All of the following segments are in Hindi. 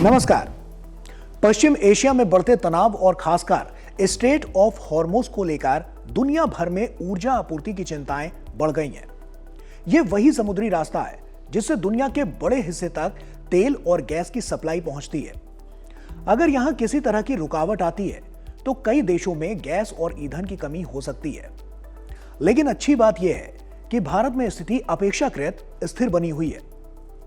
नमस्कार। पश्चिम एशिया में बढ़ते तनाव और खासकर स्ट्रेट ऑफ हॉर्मुज को लेकर दुनिया भर में ऊर्जा आपूर्ति की चिंताएं बढ़ गई हैं। यह वही समुद्री रास्ता है जिससे दुनिया के बड़े हिस्से तक तेल और गैस की सप्लाई पहुंचती है। अगर यहां किसी तरह की रुकावट आती है तो कई देशों में गैस और ईंधन की कमी हो सकती है। लेकिन अच्छी बात यह है कि भारत में स्थिति अपेक्षाकृत स्थिर बनी हुई है।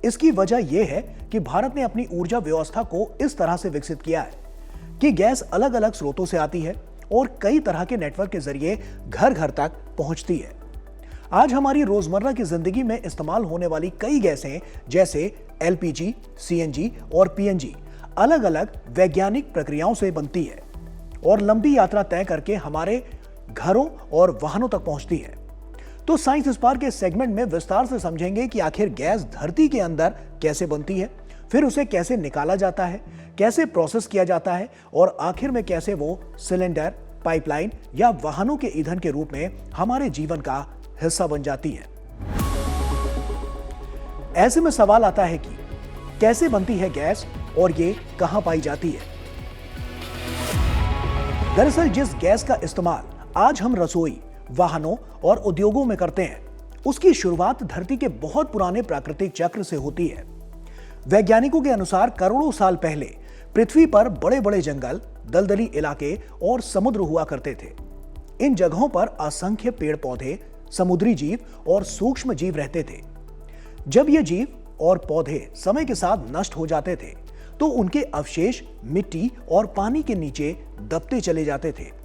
इसकी वजह यह है कि भारत ने अपनी ऊर्जा व्यवस्था को इस तरह से विकसित किया है कि गैस अलग अलग स्रोतों से आती है और कई तरह के नेटवर्क के जरिए घर घर तक पहुंचती है। आज हमारी रोजमर्रा की जिंदगी में इस्तेमाल होने वाली कई गैसें जैसे एलपीजी, सीएनजी और पीएनजी अलग अलग वैज्ञानिक प्रक्रियाओं से बनती है और लंबी यात्रा तय करके हमारे घरों और वाहनों तक पहुंचती है। तो साइंस स्पार्क के सेगमेंट में विस्तार से समझेंगे कि आखिर गैस धरती के अंदर कैसे बनती है, फिर उसे कैसे निकाला जाता है, कैसे प्रोसेस किया जाता है और आखिर में कैसे वो सिलेंडर, पाइपलाइन या वाहनों के ईंधन के रूप में हमारे जीवन का हिस्सा बन जाती है। ऐसे में सवाल आता है कि कैसे बनती है गैस और ये कहां पाई जाती है। दरअसल जिस गैस का इस्तेमाल आज हम रसोई, वाहनों और उद्योगों में करते हैं, उसकी शुरुआत धरती के बहुत पुराने प्राकृतिक चक्र से होती है। वैज्ञानिकों के अनुसार करोड़ों साल पहले पृथ्वी पर बड़े बड़े जंगल, दलदली इलाके और समुद्र हुआ करते थे। इन जगहों पर असंख्य पेड़ पौधे, समुद्री जीव और सूक्ष्म जीव रहते थे। जब ये जीव और पौधे समय के साथ नष्ट हो जाते थे तो उनके अवशेष मिट्टी और पानी के नीचे दबते चले जाते थे।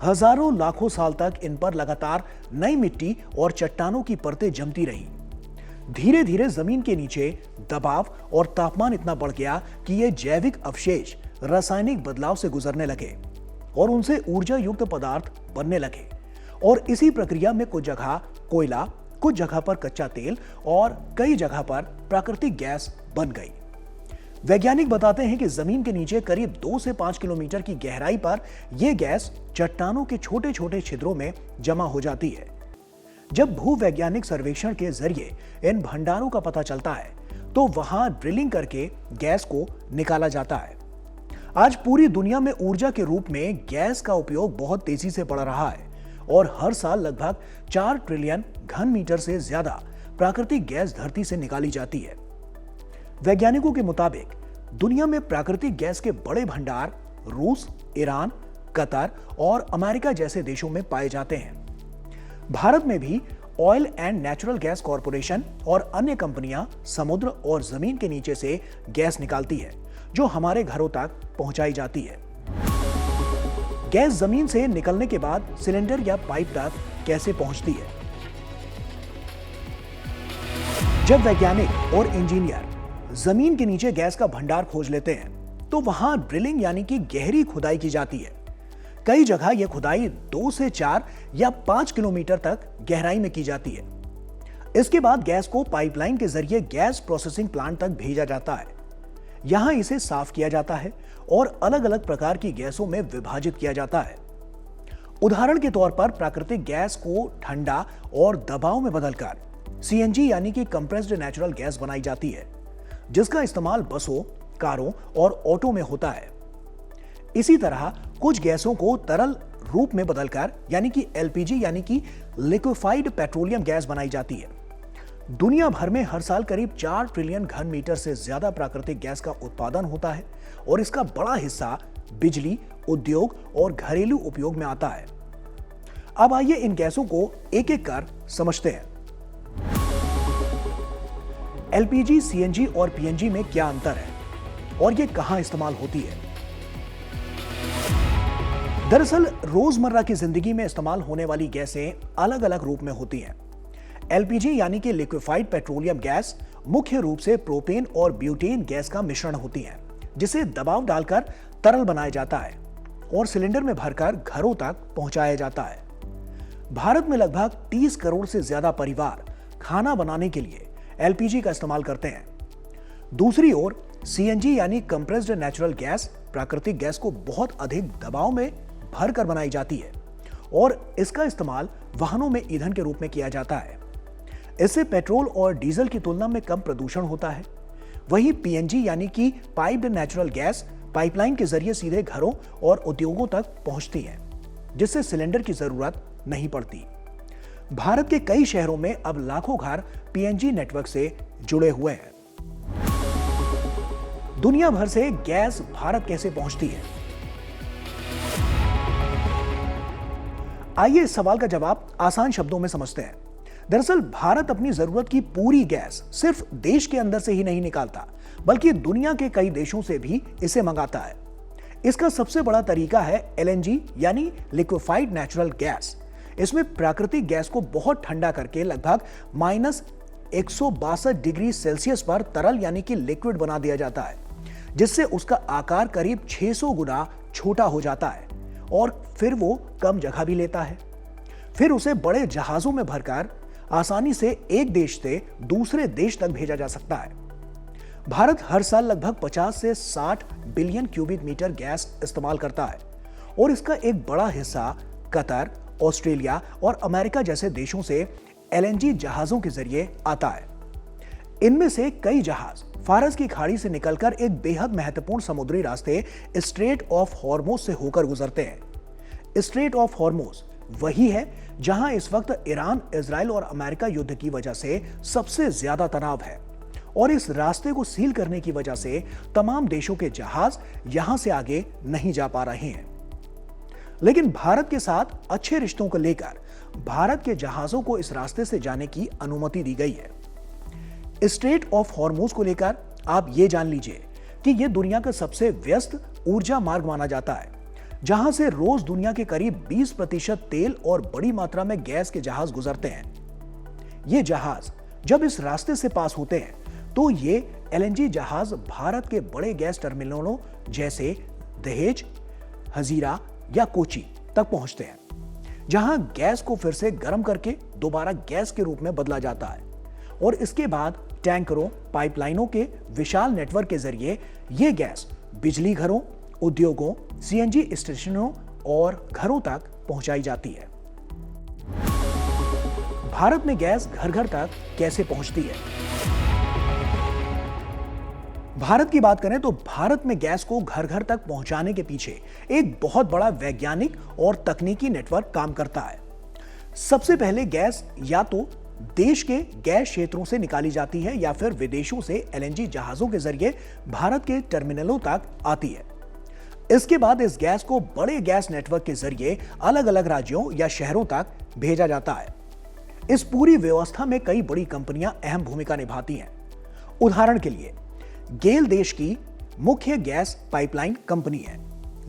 हजारों लाखों साल तक इन पर लगातार नई मिट्टी और चट्टानों की परतें जमती रही। धीरे धीरे जमीन के नीचे दबाव और तापमान इतना बढ़ गया कि ये जैविक अवशेष रासायनिक बदलाव से गुजरने लगे और उनसे ऊर्जा युक्त पदार्थ बनने लगे। और इसी प्रक्रिया में कुछ जगह कोयला, कुछ जगह पर कच्चा तेल और कई जगह पर प्राकृतिक गैस बन गई। वैज्ञानिक बताते हैं कि जमीन के नीचे करीब 2 से 5 किलोमीटर की गहराई पर यह गैस चट्टानों के छोटे छोटे छिद्रों में जमा हो जाती है। जब भूवैज्ञानिक सर्वेक्षण के जरिए इन भंडारों का पता चलता है तो वहां ड्रिलिंग करके गैस को निकाला जाता है। आज पूरी दुनिया में ऊर्जा के रूप में गैस का उपयोग बहुत तेजी से बढ़ रहा है और हर साल लगभग 4 ट्रिलियन घन मीटर से ज्यादा प्राकृतिक गैस धरती से निकाली जाती है। वैज्ञानिकों के मुताबिक दुनिया में प्राकृतिक गैस के बड़े भंडार रूस, ईरान, कतर और अमेरिका जैसे देशों में पाए जाते हैं। भारत में भी oil and natural gas corporation और अन्य कंपनियां समुद्र और जमीन के नीचे से गैस निकालती है जो हमारे घरों तक पहुंचाई जाती है। गैस जमीन से निकलने के बाद सिलेंडर या पाइप तक कैसे पहुंचती है। जब वैज्ञानिक और इंजीनियर जमीन के नीचे गैस का भंडार खोज लेते हैं तो वहां ड्रिलिंग यानी कि गहरी खुदाई की जाती है। कई जगह यह खुदाई 2 से 4 या 5 किलोमीटर तक गहराई में की जाती है। इसके बाद गैस को पाइपलाइन के जरिए गैस प्रोसेसिंग प्लांट तक भेजा जाता है। यहां इसे साफ किया जाता है और अलग अलग प्रकार की गैसों में विभाजित किया जाता है। उदाहरण के तौर पर प्राकृतिक गैस को ठंडा और दबाव में बदलकर सीएनजी यानी कि कंप्रेस्ड नेचुरल गैस बनाई जाती है, जिसका इस्तेमाल बसों, कारों और ऑटो में होता है। इसी तरह कुछ गैसों को तरल रूप में बदलकर यानी कि एलपीजी यानी कि लिक्विफाइड पेट्रोलियम गैस बनाई जाती है। दुनिया भर में हर साल करीब 4 ट्रिलियन घन मीटर से ज्यादा प्राकृतिक गैस का उत्पादन होता है और इसका बड़ा हिस्सा बिजली, उद्योग और घरेलू उपयोग में आता है। अब आइए इन गैसों को एक एक कर समझते हैं। एलपीजी, सीएनजी और पीएनजी में क्या अंतर है और ये कहां इस्तेमाल होती है। दरअसल रोजमर्रा की जिंदगी में इस्तेमाल होने वाली गैसें अलग अलग रूप में होती हैं। एलपीजी यानी कि लिक्विफाइड पेट्रोलियम गैस मुख्य रूप से प्रोपेन और ब्यूटेन गैस का मिश्रण होती है, जिसे दबाव डालकर तरल बनाया जाता है और सिलेंडर में भरकर घरों तक पहुंचाया जाता है। भारत में लगभग 30 करोड़ से ज्यादा परिवार खाना बनाने के लिए एलपीजी का इस्तेमाल करते हैं। दूसरी ओर सीएनजी यानी कंप्रेस्ड नेचुरल गैस प्राकृतिक गैस को बहुत अधिक दबाव में भरकर बनाई जाती है और इसका इस्तेमाल वाहनों में ईंधन के रूप में किया जाता है। इससे पेट्रोल और डीजल की तुलना में कम प्रदूषण होता है। वहीं पीएनजी यानी कि पाइप्ड नेचुरल गैस पाइपलाइन के जरिए सीधे घरों और उद्योगों तक पहुंचती है, जिससे सिलेंडर की जरूरत नहीं पड़ती। भारत के कई शहरों में अब लाखों घर पीएनजी नेटवर्क से जुड़े हुए हैं। दुनिया भर से गैस भारत कैसे पहुंचती है? आइए इस सवाल का जवाब आसान शब्दों में समझते हैं। दरअसल भारत अपनी जरूरत की पूरी गैस सिर्फ देश के अंदर से ही नहीं निकालता, बल्कि दुनिया के कई देशों से भी इसे मंगाता है। इसका सबसे बड़ा तरीका है एलएनजी यानी लिक्विफाइड नेचुरल गैस। इसमें प्राकृतिक गैस को बहुत ठंडा करके लगभग -162 डिग्री सेल्सियस पर तरल यानी कि लिक्विड बना दिया जाता है, जिससे उसका आकार करीब 600 गुना छोटा हो जाता है और फिर वो कम जगह भी लेता है। फिर उसे बड़े जहाजों में भरकर आसानी से एक देश से दूसरे देश तक भेजा जा सकता है। भारत हर साल लगभग 50 से 60 बिलियन क्यूबिक मीटर गैस इस्तेमाल करता है और इसका एक बड़ा हिस्सा कतर, ऑस्ट्रेलिया और अमेरिका जैसे देशों से एलएनजी जहाजों के जरिए आता है। इनमें से कई जहाज फारस की खाड़ी से निकलकर एक बेहद महत्वपूर्ण समुद्री रास्ते स्ट्रेट ऑफ हॉर्मुज से होकर गुजरते हैं। स्ट्रेट ऑफ हॉर्मुज वही है जहां इस वक्त ईरान, इजराइल और अमेरिका युद्ध की वजह से सबसे ज्यादा तनाव है और इस रास्ते को सील करने की वजह से तमाम देशों के जहाज यहां से आगे नहीं जा पा रहे हैं। लेकिन भारत के साथ अच्छे रिश्तों को लेकर भारत के जहाजों को इस रास्ते से जाने की अनुमति दी गई है। स्ट्रेट ऑफ हॉर्मुज को लेकर आप ये जान लीजिए कि यह दुनिया का सबसे व्यस्त ऊर्जा मार्ग माना जाता है, जहां से रोज दुनिया के करीब 20% तेल और बड़ी मात्रा में गैस के जहाज गुजरते हैं। ये जहाज जब इस रास्ते से पास होते हैं तो ये एलएनजी जहाज भारत के बड़े गैस टर्मिनलों जैसे दहेज, हजीरा या कोची तक पहुंचते हैं, जहां गैस को फिर से गर्म करके दोबारा गैस के रूप में बदला जाता है और इसके बाद टैंकरों, पाइपलाइनों के विशाल नेटवर्क के जरिए यह गैस बिजली घरों, उद्योगों, सीएनजी स्टेशनों और घरों तक पहुंचाई जाती है। भारत में गैस घर घर तक कैसे पहुंचती है? भारत की बात करें तो भारत में गैस को घर घर तक पहुंचाने के पीछे एक बहुत बड़ा वैज्ञानिक और तकनीकी नेटवर्क काम करता है। सबसे पहले गैस या तो देश के गैस क्षेत्रों से निकाली जाती है या फिर विदेशों से एलएनजी जहाजों के जरिए भारत के टर्मिनलों तक आती है। इसके बाद इस गैस को बड़े गैस नेटवर्क के जरिए अलग अलग राज्यों या शहरों तक भेजा जाता है। इस पूरी व्यवस्था में कई बड़ी कंपनियां अहम भूमिका निभाती हैं। उदाहरण के लिए गेल देश की मुख्य गैस पाइपलाइन कंपनी है,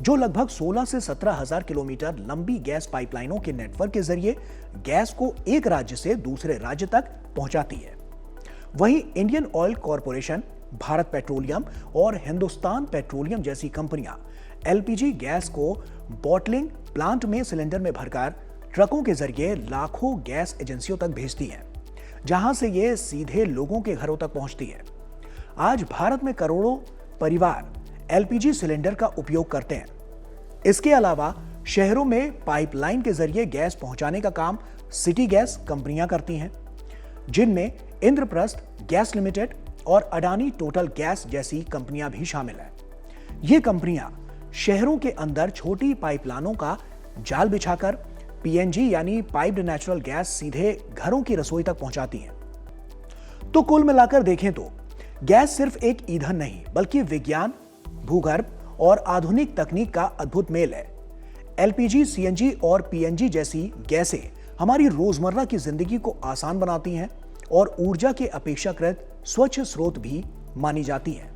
जो लगभग 16 से 17,000 किलोमीटर लंबी गैस पाइपलाइनों के नेटवर्क के जरिए गैस को एक राज्य से दूसरे राज्य तक पहुंचाती है। वहीं Indian oil corporation, Bharat petroleum और हिंदुस्तान पेट्रोलियम जैसी कंपनियां एलपीजी गैस को बॉटलिंग प्लांट में सिलेंडर में भरकर ट्रकों के जरिए लाखों गैस एजेंसियों तक भेजती हैं, जहां से ये सीधे लोगों के घरों तक पहुंचती है। आज भारत में करोड़ों परिवार एलपीजी सिलेंडर का उपयोग करते हैं। इसके अलावा शहरों में पाइपलाइन के जरिए गैस पहुंचाने का काम सिटी गैस कंपनियां करती हैं, जिनमें इंद्रप्रस्थ गैस लिमिटेड और अडानी टोटल गैस जैसी कंपनियां भी शामिल हैं। ये कंपनियां शहरों के अंदर छोटी पाइपलाइनों का जाल बिछाकर पीएनजी यानी पाइप्ड नेचुरल गैस सीधे घरों की रसोई तक पहुंचाती हैं। तो कुल मिलाकर देखें तो गैस सिर्फ एक ईंधन नहीं, बल्कि विज्ञान, भूगर्भ और आधुनिक तकनीक का अद्भुत मेल है। एलपीजी, सीएनजी और पीएनजी जैसी गैसें हमारी रोजमर्रा की जिंदगी को आसान बनाती हैं और ऊर्जा के अपेक्षाकृत स्वच्छ स्रोत भी मानी जाती हैं।